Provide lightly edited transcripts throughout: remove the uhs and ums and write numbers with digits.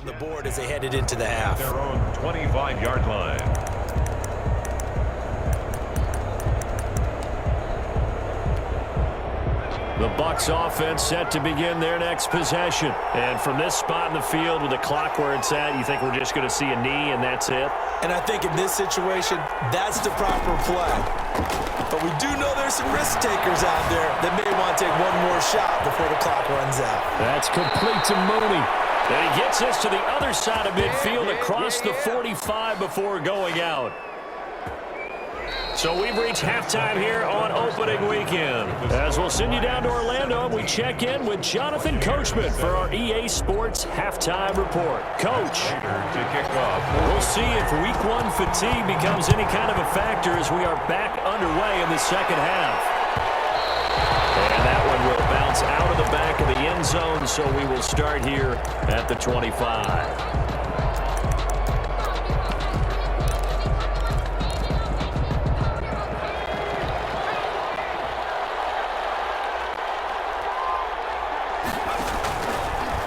on the board as they headed into the half. Their own 25-yard line. The Bucs offense set to begin their next possession. And from this spot in the field with the clock where it's at, you think we're just going to see a knee and that's it? And I think in this situation, that's the proper play. But we do know there's some risk takers out there that may want to take one more shot before the clock runs out. That's complete to Mooney. And he gets us to the other side of midfield across the 45 before going out. So we've reached halftime here on opening weekend. As we'll send you down to Orlando, we check in with Jonathan Coachman for our EA Sports Halftime Report. Coach, we'll see if Week 1 fatigue becomes any kind of a factor as we are back underway in the second half. And that one will bounce out of the back of the end zone, so we will start here at the 25.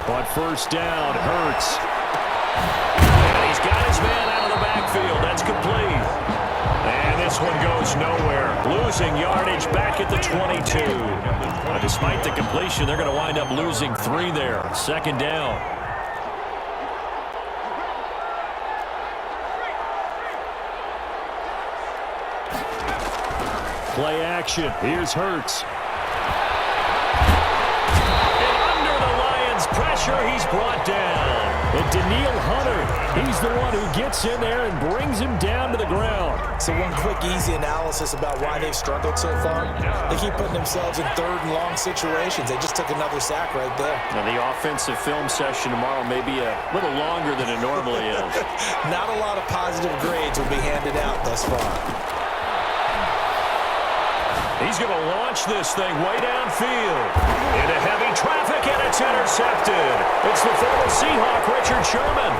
On first down, Hurts. And he's got his man out of the backfield. That's complete. And this one goes nowhere. Losing yardage back at the 22. Despite the completion, they're going to wind up losing 3 there. Second down. Play action. Here's Hurts. Pressure, he's brought down. And Daniil Hunter, he's the one who gets in there and brings him down to the ground. So one quick, easy analysis about why they've struggled so far. They keep putting themselves in third and long situations. They just took another sack right there. Now, the offensive film session tomorrow may be a little longer than it normally is. Not a lot of positive grades will be handed out thus far. He's going to launch this thing way downfield. Into heavy traffic, and it's intercepted. It's the former Seahawk, Richard Sherman.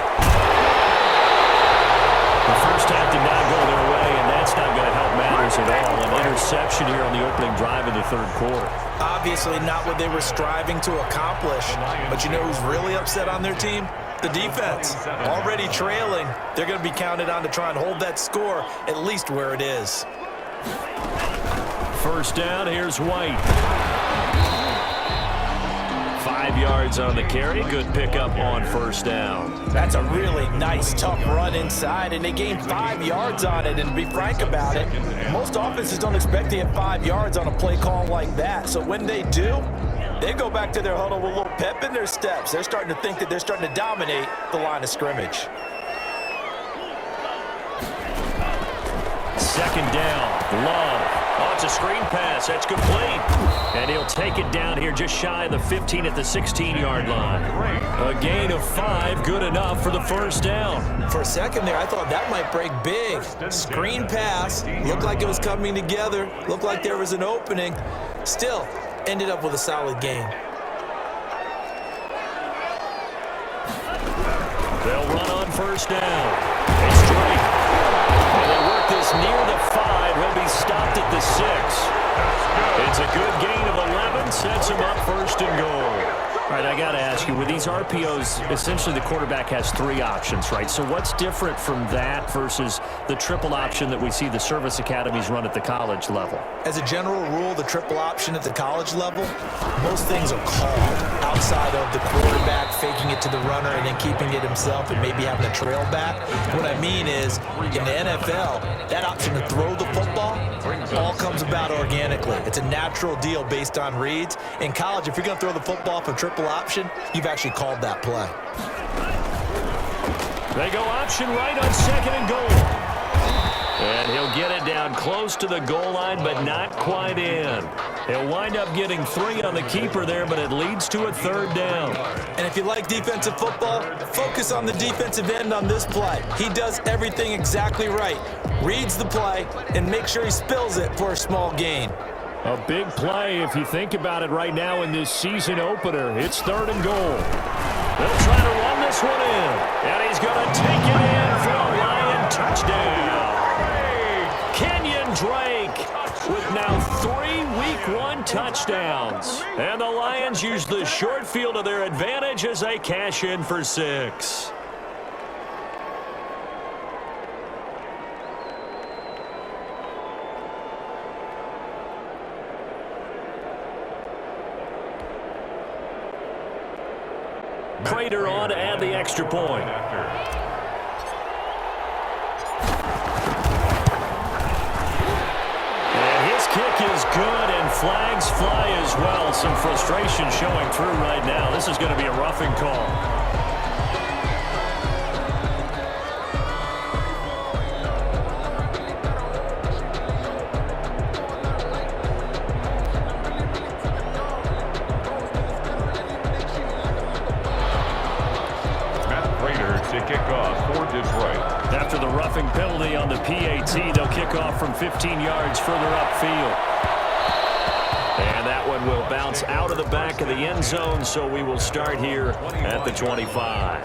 The first half did not go their way, and that's not going to help matters at all. An interception here on the opening drive of the third quarter. Obviously not what they were striving to accomplish. But you know who's really upset on their team? The defense. Already trailing. They're going to be counted on to try and hold that score at least where it is. First down, here's White. 5 yards on the carry. Good pickup on first down. That's a really nice, tough run inside, and they gained 5 yards on it. And to be frank about it, most offenses don't expect to get 5 yards on a play call like that. So when they do, they go back to their huddle with a little pep in their steps. They're starting to think that they're starting to dominate the line of scrimmage. Second down, Love. Oh, it's a screen pass. That's complete. And he'll take it down here just shy of the 15 at the 16-yard line. A gain of 5, good enough for the first down. For a second there, I thought that might break big. Screen pass. Looked like it was coming together. Looked like there was an opening. Still, ended up with a solid gain. They'll run on first down. It's straight. And they work this near the 5. He'll be stopped at the 6. It's a good gain of 11. Sets him up first and goal. All right, I got to ask you, with these RPOs, essentially the quarterback has 3 options, right? So what's different from that versus the triple option that we see the service academies run at the college level? As a general rule, the triple option at the college level, most things are called outside of the quarterback faking it to the runner and then keeping it himself and maybe having a trail back. What I mean is, in the NFL, that option to throw the football all comes about organically. It's a natural deal based on reads. In college, if you're going to throw the football for triple option, you've actually called that play. They go option right on second and goal. And he'll get it down close to the goal line, but not quite in. He'll wind up getting 3 on the keeper there, but it leads to a third down. And if you like defensive football, focus on the defensive end on this play. He does everything exactly right. Reads the play and makes sure he spills it for a small gain. A big play if you think about it right now in this season opener. It's third and goal. They'll try to run this one in. And he's going to take it in for a Lion touchdown. Kenyon Drake with now 3 Week Week 1 touchdowns. And the Lions use the short field to their advantage as they cash in for 6. Prater on to add the extra point. And his kick is good, and flags fly as well. Some frustration showing through right now. This is going to be a roughing call. After the roughing penalty on the PAT, they'll kick off from 15 yards further upfield. And that one will bounce out of the back of the end zone, so we will start here at the 25.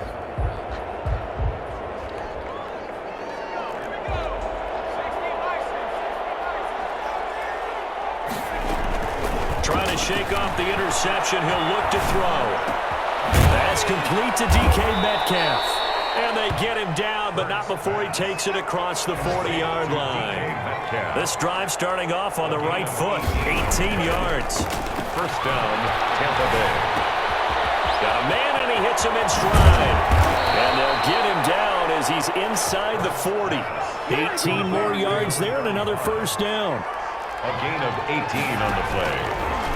Trying to shake off the interception. He'll look to throw. That's complete to DK Metcalf. And they get him down, but not before he takes it across the 40-yard line. This drive starting off on the right foot, 18 yards. First down, Tampa Bay. Got a man, and he hits him in stride. And they'll get him down as he's inside the 40. 18 more yards there and another first down. A gain of 18 on the play.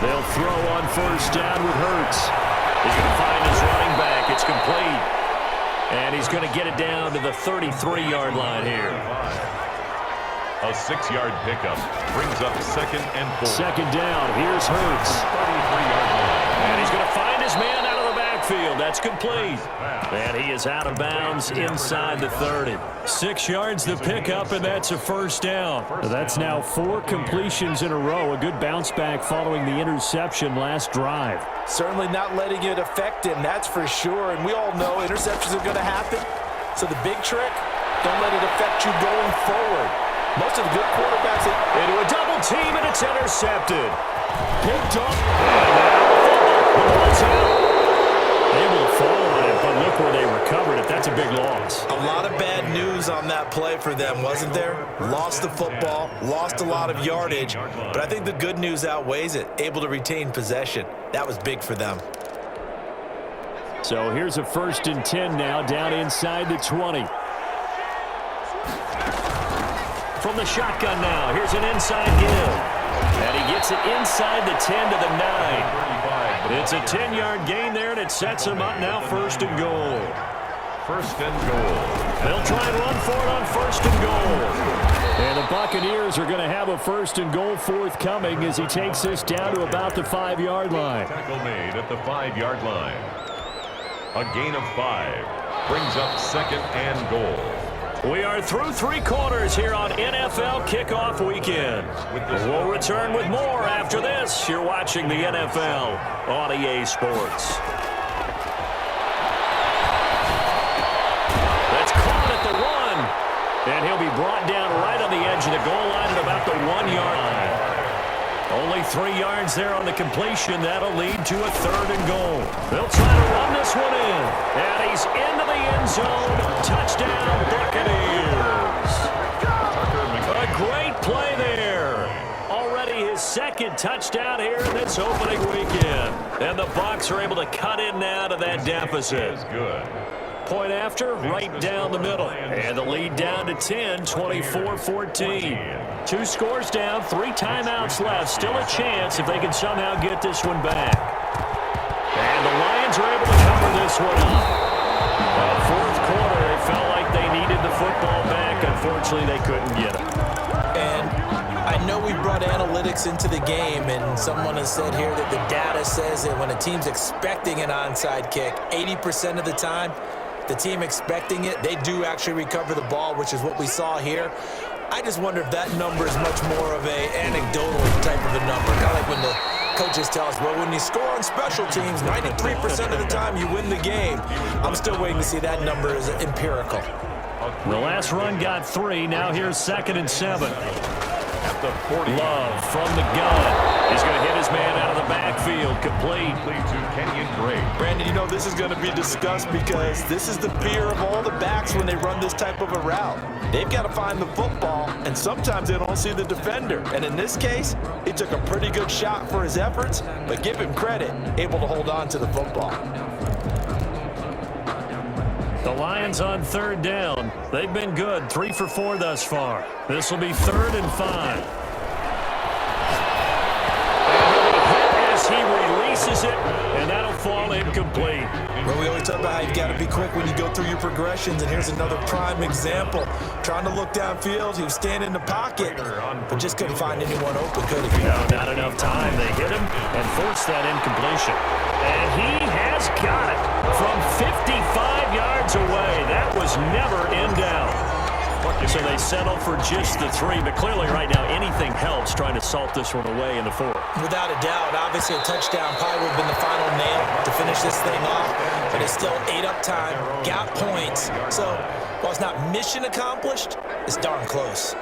They'll throw on first down with Hurts. He's going to find his running back. It's complete. And he's going to get it down to the 33-yard line here. A 6-yard pickup brings up 2nd and 4. Second down. Here's Hurts. 33-yard line. And he's going to find his man out of the backfield. That's complete. And he is out of bounds inside the 30. 6 yards the pickup, and that's a first down. That's now 4 completions in a row. A good bounce back following the interception last drive. Certainly not letting it affect him, that's for sure. And we all know interceptions are going to happen. So the big trick, don't let it affect you going forward. Most of the good quarterbacks into a double team, and it's intercepted. Picked up. The ball's out. Able to fall on it, but look where they recovered it. That's a big loss. A lot of bad news on that play for them, wasn't there? Lost the football, lost a lot of yardage, but I think the good news outweighs it. Able to retain possession. That was big for them. So here's a 1st and 10 now, down inside the 20. From the shotgun now, here's an inside give. And he gets it inside the 10 to the 9. It's a 10-yard gain there, and it sets him up now 1st and goal. 1st and goal. They'll try and run for it on 1st and goal. And the Buccaneers are going to have a 1st and goal forthcoming as he takes this down to about the 5-yard line. Tackle made at the 5-yard line. A gain of 5 brings up 2nd and goal. We are through 3 quarters here on NFL Kickoff Weekend. We'll return with more after this. You're watching the NFL on EA Sports. That's caught at the 1. And he'll be brought down right on the edge of the goal line at about the 1-yard line. Only 3 yards there on the completion. That'll lead to a 3rd and goal. They'll try to run this one in. And he's into the end zone. Touchdown, Buccaneers. A great play there. Already his 2nd touchdown here in this opening weekend. And the Bucs are able to cut in now to that deficit. Good. Point after, right down the middle. And the lead down to 10, 24-14. 2 scores down, 3 timeouts left. Still a chance if they can somehow get this one back. And the Lions are able to cover this one up. 4th quarter, it felt like they needed the football back. Unfortunately, they couldn't get it. And I know we brought analytics into the game, and someone has said here that the data says that when a team's expecting an onside kick, 80% of the time, the team expecting it, they do actually recover the ball, which is what we saw here. I just wonder if that number is much more of a anecdotal type of a number. Kind of like when the coaches tell us, well, when you score on special teams, 93% of the time you win the game. I'm still waiting to see that number is empirical. The last run got 3. Now here's 2nd and 7. At the 40. Love from the gun. He's going to hit his man out of the backfield. Complete. To Kenyon Drake. Brandon, you know this is going to be discussed because this is the fear of all the backs when they run this type of a route. They've got to find the football, and sometimes they don't see the defender. And in this case, he took a pretty good shot for his efforts, but give him credit, able to hold on to the football. The Lions on third down. They've been good, 3 for 4 thus far. This will be 3rd and 5. As he releases it, and that'll fall incomplete. Well, we always talk about how you've got to be quick when you go through your progressions, and here's another prime example. Trying to look downfield, he was standing in the pocket, but just couldn't find anyone open, could he? No, not enough time. They hit him and forced that incompletion. And he has got it from 55 yards away. That was never in doubt. So they settle for just the 3, but clearly right now anything helps trying to salt this one away in the 4th. Without a doubt, obviously a touchdown probably would have been the final nail to finish this thing off, but it's still 8 up time, got points. So while it's not mission accomplished, it's darn close.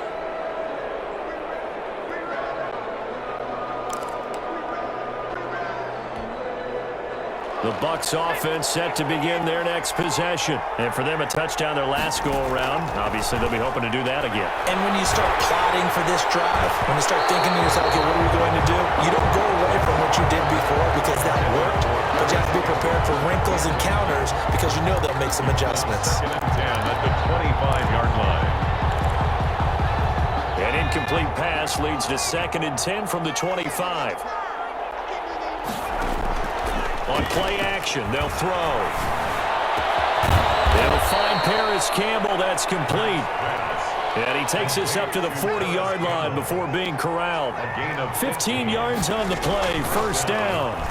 The Bucs offense set to begin their next possession. And for them, a touchdown their last go-around. Obviously, they'll be hoping to do that again. And when you start plotting for this drive, when you start thinking to yourself, okay, what are we going to do? You don't go away from what you did before because that worked, but you have to be prepared for wrinkles and counters because you know they'll make some adjustments. 10 at the 25-yard line. An incomplete pass leads to 2nd and 10 from the 25. On play action, they'll throw. They'll find Paris Campbell. That's complete. And he takes us up to the 40-yard line before being corralled. 15 yards on the play, 1st down. Oh,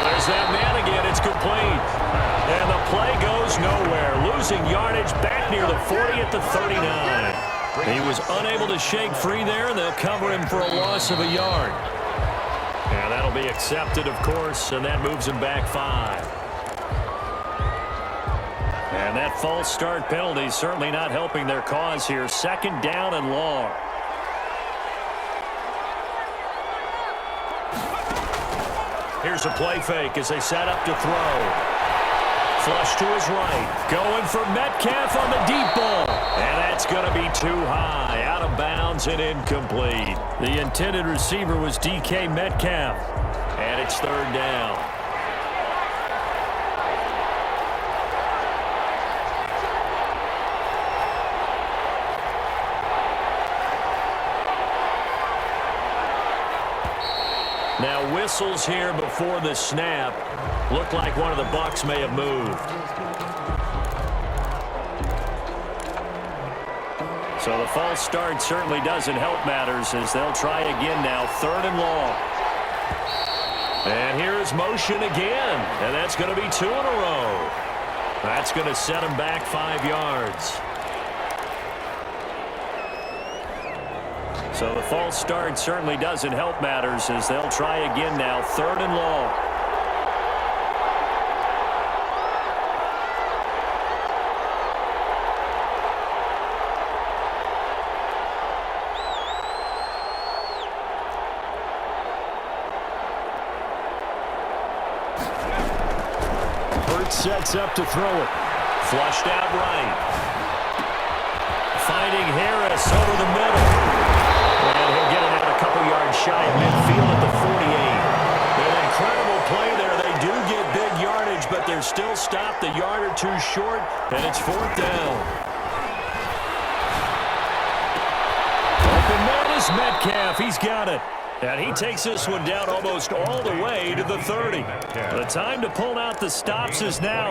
there's that man again. It's complete. And the play goes nowhere. Losing yardage back near the 40 at the 39. He was unable to shake free there, and they'll cover him for a loss of a yard. And that'll be accepted, of course, and that moves him back 5. And that false start penalty certainly not helping their cause here. 2nd down and long. Here's a play fake as they set up to throw. Flush to his right. Going for Metcalf on the deep ball. And that's going to be too high. Out of bounds and incomplete. The intended receiver was DK Metcalf. And it's 3rd down. Now whistles here before the snap. Looked like one of the Bucs may have moved. So the false start certainly doesn't help matters as they'll try again now. 3rd and long. And here's motion again. And that's going to be 2 in a row. That's going to set him back 5 yards. So the false start certainly doesn't help matters as they'll try again now. 3rd and long. Sets up to throw it. Flushed out right. Finding Harris over the middle. And he'll get it out a couple yards shy of midfield at the 48. An incredible play there. They do get big yardage, but they're still stopped a yard or 2 short, and it's 4th down. Open man is Metcalf. He's got it. And he takes this one down almost all the way to the 30. The time to pull out the stops is now.